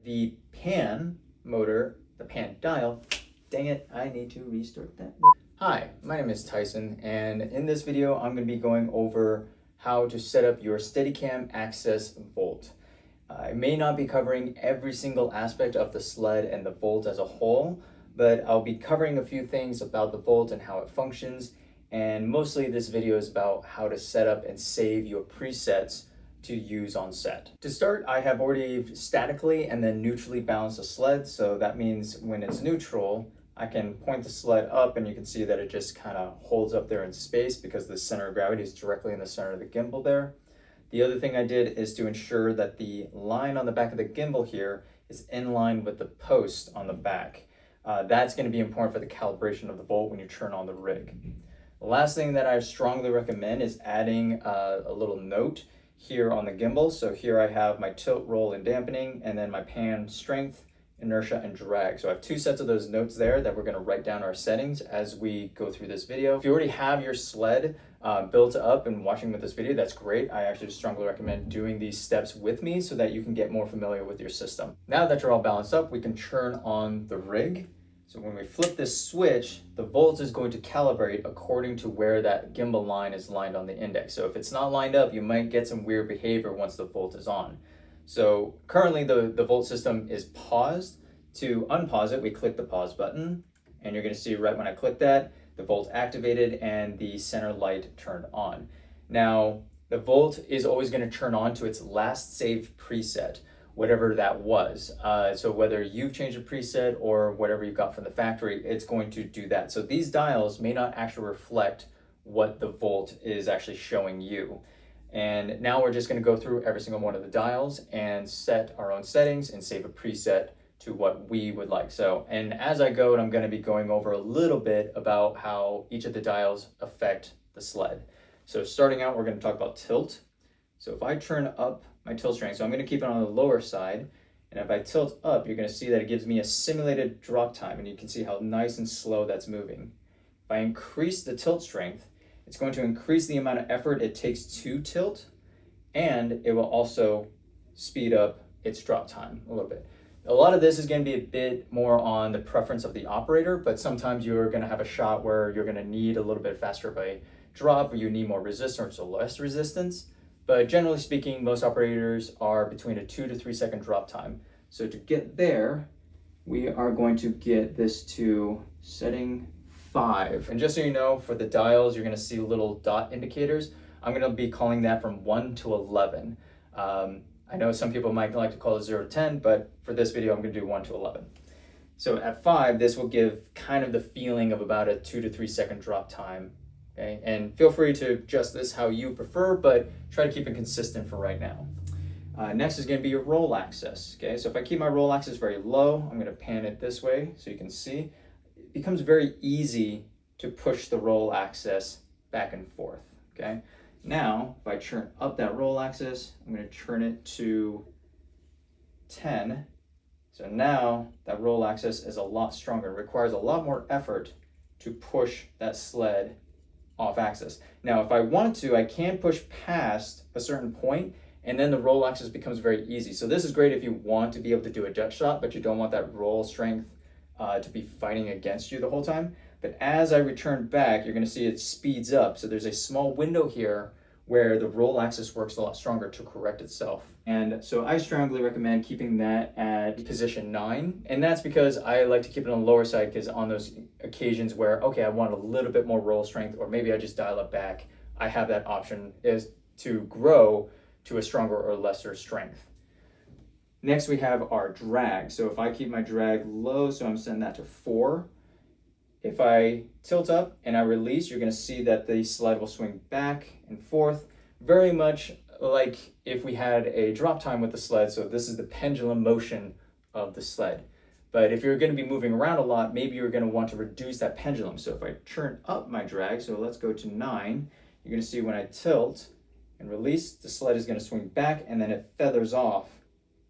the pan motor, the pan dial, dang it, I need to restart that. Hi, my name is Tyson, and in this video, I'm going to be going over how to set up your Steadicam access volt. I may not be covering every single aspect of the sled and the volt as a whole, but I'll be covering a few things about the volt and how it functions, and mostly this video is about how to set up and save your presets to use on set. To start, I have already statically and then neutrally balanced the sled, so that means when it's neutral, I can point the sled up and you can see that it just kind of holds up there in space because the center of gravity is directly in the center of the gimbal there. The other thing I did is to ensure that the line on the back of the gimbal here is in line with the post on the back. That's going to be important for the calibration of the volt when you turn on the rig. The last thing that I strongly recommend is adding a little note here on the gimbal. So here I have my tilt, roll, and dampening, and then my pan strength, inertia, and drag. So I have two sets of those notes there that we're going to write down our settings as we go through this video. If you already have your sled built up and watching with this video, that's great. I actually strongly recommend doing these steps with me so that you can get more familiar with your system. Now that you're all balanced up, we can turn on the rig. So when we flip this switch, the volt is going to calibrate according to where that gimbal line is lined on the index. So if it's not lined up, you might get some weird behavior once the volt is on. So currently the volt system is paused. To unpause it, we click the pause button, and you're going to see right when I click that, the volt activated and the center light turned on. Now, the volt is always going to turn on to its last saved preset, whatever that was. So whether you've changed a preset or whatever you got from the factory, it's going to do that. So these dials may not actually reflect what the volt is actually showing you. And now we're just going to go through every single one of the dials and set our own settings and save a preset to what we would like. So, and as I go, I'm going to be going over a little bit about how each of the dials affect the sled. So starting out, we're going to talk about tilt. So if I turn up my tilt strength, so I'm going to keep it on the lower side, and if I tilt up, you're going to see that it gives me a simulated drop time, and you can see how nice and slow that's moving. If I increase the tilt strength, it's going to increase the amount of effort it takes to tilt, and it will also speed up its drop time a little bit. A lot of this is going to be a bit more on the preference of the operator, but sometimes you're going to have a shot where you're going to need a little bit faster of a drop, or you need more resistance or less resistance. But generally speaking, most operators are between a 2 to 3 second drop time. So to get there, we are going to get this to setting 5. And just so you know, for the dials, you're going to see little dot indicators. I'm going to be calling that from 1 to 11. I know some people might like to call it 0 to 10, but for this video, I'm going to do 1 to 11. So at 5, this will give kind of the feeling of about a 2 to 3 second drop time. Okay, and feel free to adjust this how you prefer, but try to keep it consistent for right now. Next is going to be your roll axis. Okay, so if I keep my roll axis very low, I'm going to pan it this way so you can see. It becomes very easy to push the roll axis back and forth. Okay, now if I turn up that roll axis, I'm going to turn it to 10. So now that roll axis is a lot stronger. It requires a lot more effort to push that sled off axis. Now, if I want to, I can push past a certain point, and then the roll axis becomes very easy. So this is great if you want to be able to do a jet shot, but you don't want that roll strength to be fighting against you the whole time. But as I return back, you're going to see it speeds up. So there's a small window here where the roll axis works a lot stronger to correct itself. And so I strongly recommend keeping that at position 9. And that's because I like to keep it on the lower side, because on those occasions where, okay, I want a little bit more roll strength, or maybe I just dial it back, I have that option is to grow to a stronger or lesser strength. Next, we have our drag. So if I keep my drag low, so I'm setting that to 4, if I tilt up and I release, you're going to see that the sled will swing back and forth, very much like if we had a drop time with the sled. So this is the pendulum motion of the sled. But if you're going to be moving around a lot, maybe you're going to want to reduce that pendulum. So if I turn up my drag, so let's go to 9, you're going to see when I tilt and release, the sled is going to swing back, and then it feathers off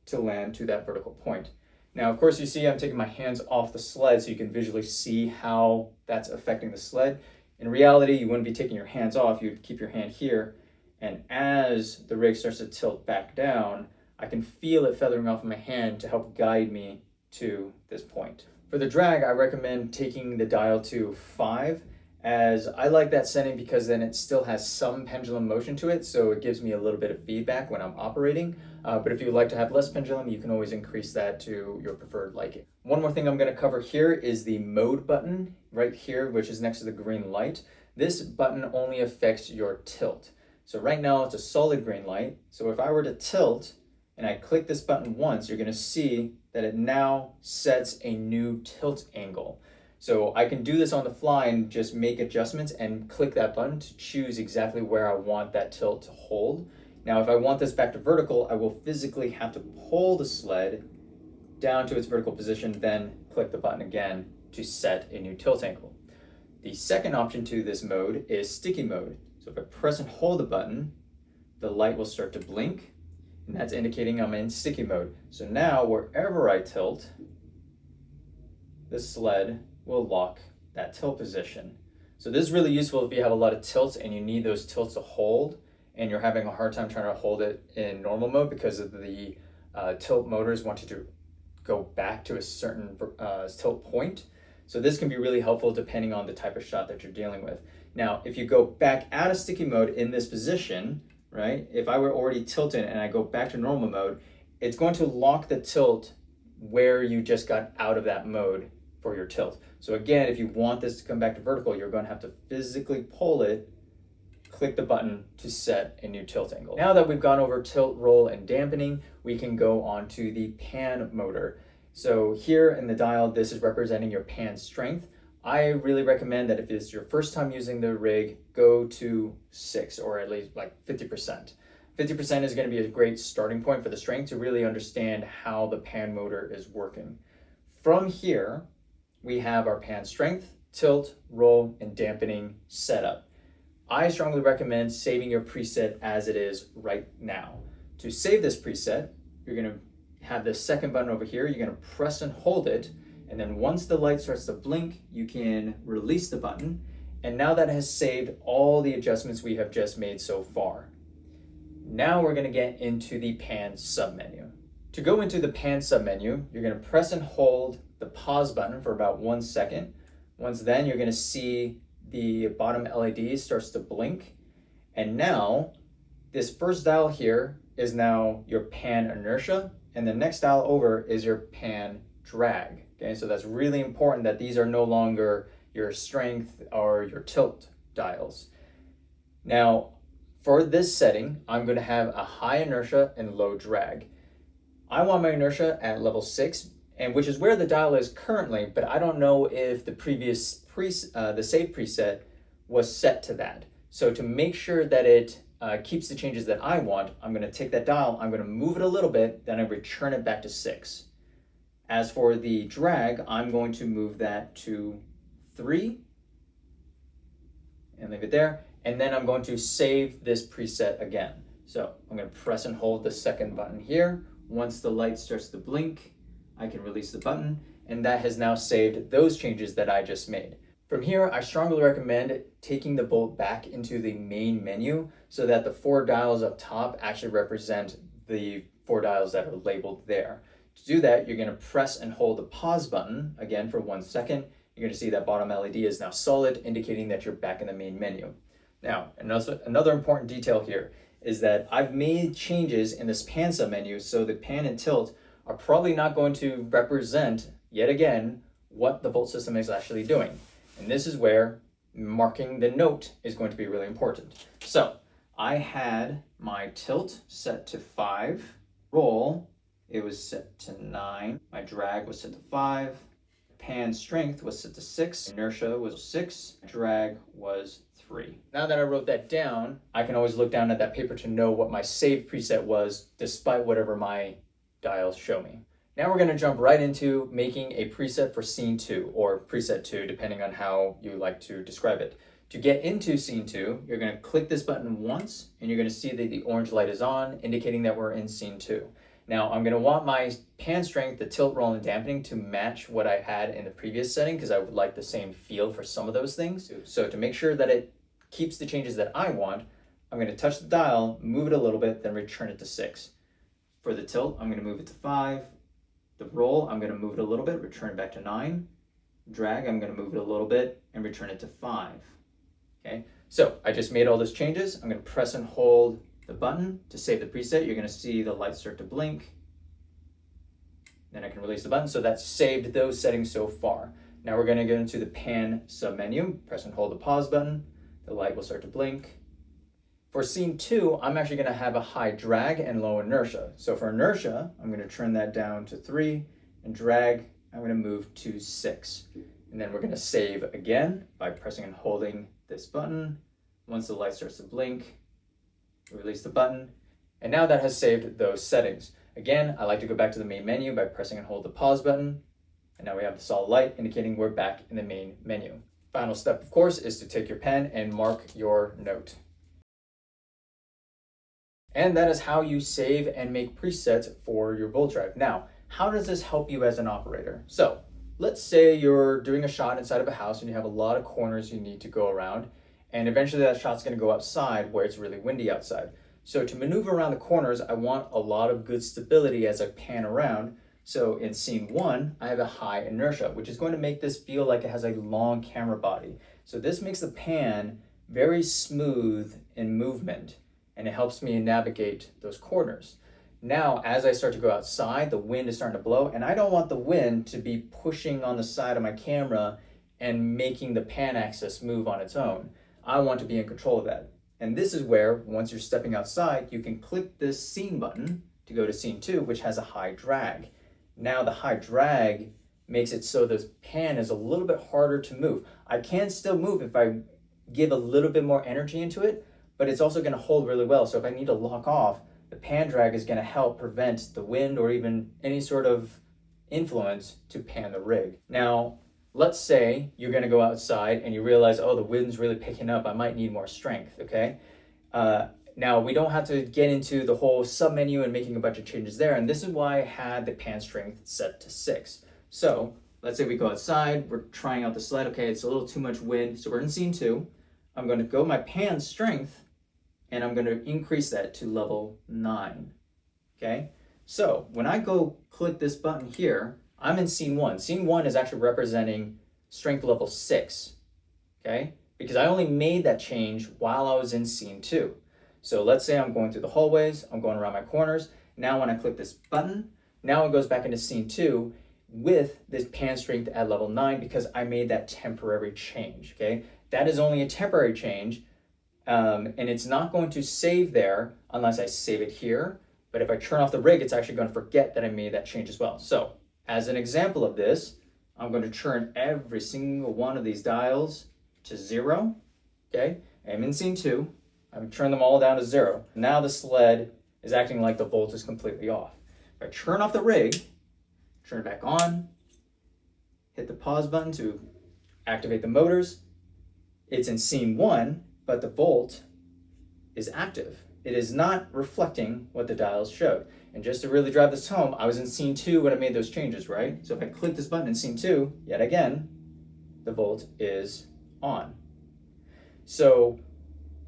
to land to that vertical point. Now, of course, you see I'm taking my hands off the sled so you can visually see how that's affecting the sled. In reality, you wouldn't be taking your hands off. You'd keep your hand here. And as the rig starts to tilt back down, I can feel it feathering off my hand to help guide me to this point. For the drag, I recommend taking the dial to 5, as I like that setting because then it still has some pendulum motion to it, so it gives me a little bit of feedback when I'm operating. But if you would like to have less pendulum, you can always increase that to your preferred liking. One more thing I'm going to cover here is the mode button right here, which is next to the green light. This button only affects your tilt. So right now it's a solid green light. So if I were to tilt and I click this button once, you're going to see that it now sets a new tilt angle. So I can do this on the fly and just make adjustments and click that button to choose exactly where I want that tilt to hold. Now, if I want this back to vertical, I will physically have to pull the sled down to its vertical position, then click the button again to set a new tilt angle. The second option to this mode is sticky mode. So if I press and hold the button, the light will start to blink, and that's indicating I'm in sticky mode. So now wherever I tilt, the sled will lock that tilt position. So this is really useful if you have a lot of tilts and you need those tilts to hold and you're having a hard time trying to hold it in normal mode because of the tilt motors want you to go back to a certain tilt point. So this can be really helpful depending on the type of shot that you're dealing with. Now, if you go back out of sticky mode in this position, right? If I were already tilted and I go back to normal mode, it's going to lock the tilt where you just got out of that mode for your tilt. So again, if you want this to come back to vertical, you're going to have to physically pull it, click the button to set a new tilt angle. Now that we've gone over tilt, roll, and dampening, we can go on to the pan motor. So here in the dial, this is representing your pan strength. I really recommend that if it's your first time using the rig, go to 6 or at least like 50%. 50% is going to be a great starting point for the strength to really understand how the pan motor is working. From here, we have our pan strength, tilt, roll, and dampening setup. I strongly recommend saving your preset as it is right now. To save this preset, you're going to have this second button over here. You're going to press and hold it, and then once the light starts to blink, you can release the button. And now that has saved all the adjustments we have just made so far. Now we're going to get into the pan submenu. To go into the pan submenu, you're going to press and hold the pause button for about 1 second. Once then, you're going to see the bottom LED starts to blink. And now, this first dial here is now your pan inertia, and the next dial over is your pan drag. Okay, so that's really important that these are no longer your strength or your tilt dials. Now, for this setting, I'm going to have a high inertia and low drag. I want my inertia at level 6, and which is where the dial is currently, but I don't know if the previous the save preset was set to that. So to make sure that it keeps the changes that I want, I'm going to take that dial, I'm going to move it a little bit, then I return it back to 6. As for the drag, I'm going to move that to 3 and leave it there. And then I'm going to save this preset again. So I'm going to press and hold the second button here. Once the light starts to blink, I can release the button, and that has now saved those changes that I just made. From here, I strongly recommend taking the bolt back into the main menu so that the 4 dials up top actually represent the 4 dials that are labeled there. To do that, you're going to press and hold the pause button again for 1 second. You're going to see that bottom LED is now solid, indicating that you're back in the main menu. Now, another important detail here is that I've made changes in this pan submenu, so the pan and tilt are probably not going to represent, yet again, what the volt system is actually doing. And this is where marking the note is going to be really important. So I had my tilt set to 5, roll, it was set to 9, my drag was set to 5, pan strength was set to 6, inertia was 6, drag was 3. Now that I wrote that down, I can always look down at that paper to know what my save preset was, despite whatever my dials show me. Now we're going to jump right into making a preset for scene 2, or preset 2, depending on how you like to describe it. To get into scene 2, you're going to click this button once, and you're going to see that the orange light is on, indicating that we're in scene 2. Now I'm going to want my pan strength, the tilt, roll, and dampening to match what I had in the previous setting, because I would like the same feel for some of those things. So to make sure that it keeps the changes that I want, I'm going to touch the dial, move it a little bit, then return it to 6. For the tilt, I'm going to move it to 5. The roll, I'm going to move it a little bit, return it back to 9. Drag, I'm going to move it a little bit and return it to 5. Okay, so I just made all those changes. I'm going to press and hold the button to save the preset. You're going to see the lights start to blink. Then I can release the button. So that's saved those settings so far. Now we're going to go into the pan submenu, press and hold the pause button. The light will start to blink. For scene 2, I'm actually going to have a high drag and low inertia. So for inertia, I'm going to turn that down to 3, and drag, I'm going to move to 6. And then we're going to save again by pressing and holding this button. Once the light starts to blink, release the button. And now that has saved those settings. Again, I like to go back to the main menu by pressing and hold the pause button. And now we have the solid light indicating we're back in the main menu. Final step, of course, is to take your pen and mark your note. And that is how you save and make presets for your Volt drive. Now, how does this help you as an operator? So let's say you're doing a shot inside of a house and you have a lot of corners you need to go around, and eventually that shot's going to go outside where it's really windy outside. So to maneuver around the corners, I want a lot of good stability as I pan around. So in scene 1, I have a high inertia, which is going to make this feel like it has a long camera body. So this makes the pan very smooth in movement, and it helps me navigate those corners. Now, as I start to go outside, the wind is starting to blow, and I don't want the wind to be pushing on the side of my camera and making the pan axis move on its own. I want to be in control of that. And this is where, once you're stepping outside, you can click this scene button to go to scene 2, which has a high drag. Now the high drag makes it so the pan is a little bit harder to move. I can still move if I give a little bit more energy into it, but it's also going to hold really well. So if I need to lock off, the pan drag is going to help prevent the wind or even any sort of influence to pan the rig. Now, let's say you're going to go outside and you realize, oh, the wind's really picking up. I might need more strength, okay? Now, we don't have to get into the whole submenu and making a bunch of changes there. And this is why I had the pan strength set to 6. So let's say we go outside, we're trying out the sled. Okay, it's a little too much wind. So we're in scene 2. I'm going to go my pan strength, and I'm going to increase that to level 9, okay? So when I go click this button here, I'm in scene 1. Scene 1 is actually representing strength level 6, okay? Because I only made that change while I was in scene 2. So let's say I'm going through the hallways, I'm going around my corners. Now when I click this button, now it goes back into scene 2 with this pan strength at level 9 because I made that temporary change, okay? That is only a temporary change. And it's not going to save there unless I save it here. But if I turn off the rig, it's actually going to forget that I made that change as well. So as an example of this, I'm going to turn every single one of these dials to 0. Okay, I'm in scene 2. I've turned them all down to 0. Now the sled is acting like the volt is completely off. If I turn off the rig, turn it back on, hit the pause button to activate the motors, it's in scene 1, but the volt is active. It is not reflecting what the dials showed. And just to really drive this home, I was in scene 2 when I made those changes, right? So if I click this button in scene 2, yet again, the volt is on. So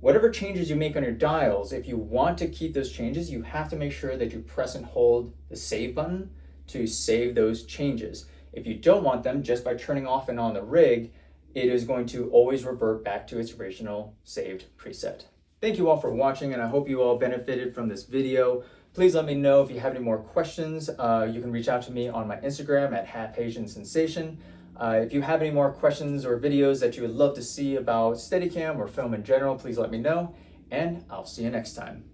whatever changes you make on your dials, if you want to keep those changes, you have to make sure that you press and hold the save button to save those changes. If you don't want them, just by turning off and on the rig, it is going to always revert back to its original saved preset. Thank you all for watching, and I hope you all benefited from this video. Please let me know if you have any more questions. You can reach out to me on my Instagram at @HalfAsianSensation. If you have any more questions or videos that you would love to see about Steadicam or film in general, please let me know, and I'll see you next time.